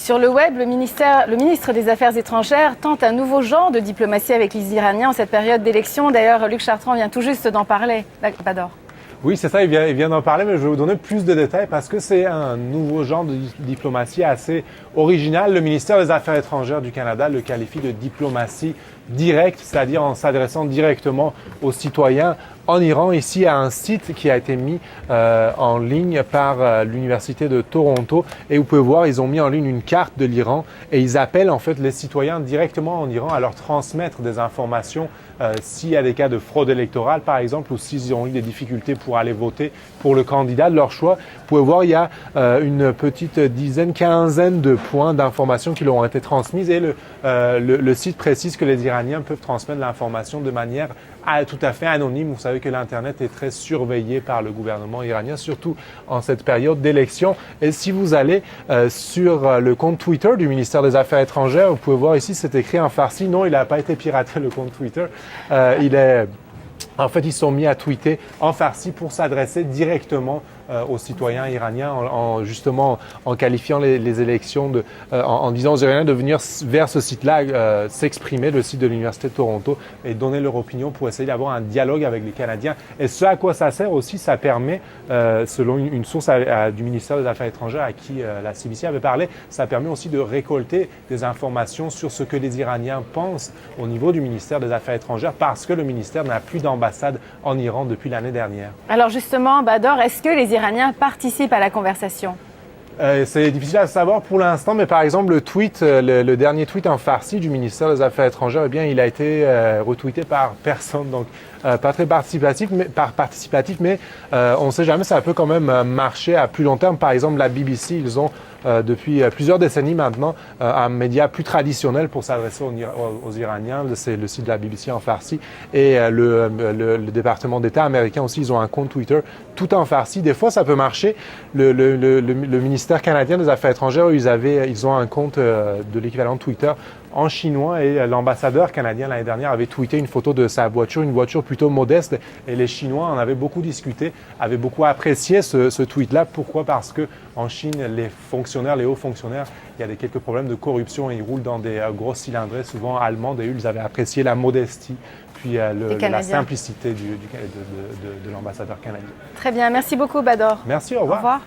Sur le web, le ministre des Affaires étrangères tente un nouveau genre de diplomatie avec les Iraniens en cette période d'élection. D'ailleurs, Luc Chartrand vient tout juste d'en parler. Bador. Oui, c'est ça, il vient d'en parler, mais je vais vous donner plus de détails parce que c'est un nouveau genre de diplomatie assez original. Le ministère des Affaires étrangères du Canada le qualifie de diplomatie directe, c'est-à-dire en s'adressant directement aux citoyens en Iran. Ici, à un site qui a été mis en ligne par l'Université de Toronto. Et vous pouvez voir, ils ont mis en ligne une carte de l'Iran et ils appellent en fait les citoyens directement en Iran à leur transmettre des informations s'il y a des cas de fraude électorale, par exemple, ou s'ils ont eu des difficultés pour aller voter pour le candidat de leur choix. Vous pouvez voir, il y a une petite dizaine, quinzaine de points d'informations qui leur ont été transmises et le site précise que les Iraniens peuvent transmettre l'information de manière tout à fait anonyme. Vous savez que l'Internet est très surveillé par le gouvernement iranien, surtout en cette période d'élection. Et si vous allez sur le compte Twitter du ministère des Affaires étrangères, vous pouvez voir ici, c'est écrit en farsi. Non, il n'a pas été piraté, le compte Twitter. En fait, ils sont mis à tweeter en farsi pour s'adresser directement aux citoyens iraniens justement en qualifiant les élections, en disant aux Iraniens de venir vers ce site-là, s'exprimer, le site de l'Université de Toronto, et donner leur opinion pour essayer d'avoir un dialogue avec les Canadiens. Et ce à quoi ça sert aussi, ça permet, selon une source du ministère des Affaires étrangères à qui la CBC avait parlé, ça permet aussi de récolter des informations sur ce que les Iraniens pensent au niveau du ministère des Affaires étrangères parce que le ministère n'a plus d'ambassade en Iran depuis l'année dernière. Alors justement, Bador, est-ce que les Iraniens participent à la conversation? C'est difficile à savoir pour l'instant, mais par exemple, le dernier tweet en farsi du ministère des Affaires étrangères, eh bien, il a été retweeté par personne, donc pas très participatif, mais on ne sait jamais, ça peut quand même marcher à plus long terme. Par exemple, la BBC, ils ont depuis plusieurs décennies maintenant un média plus traditionnel pour s'adresser aux Iraniens. C'est le site de la BBC en farsi. Et le département d'État américain aussi, ils ont un compte Twitter tout en farsi. Des fois, ça peut marcher. Le ministère canadien des Affaires étrangères, ils ont un compte de l'équivalent de Twitter en chinois et l'ambassadeur canadien l'année dernière avait tweeté une photo de sa voiture, une voiture plutôt modeste, et les Chinois en avaient beaucoup discuté, avaient beaucoup apprécié ce tweet-là. Pourquoi? Parce que en Chine, les hauts fonctionnaires, il y a quelques problèmes de corruption et ils roulent dans des grosses cylindrées, souvent allemandes, et eux, ils avaient apprécié la modestie puis la simplicité de l'ambassadeur canadien. Très bien, merci beaucoup Bador. Merci, au revoir. Au revoir.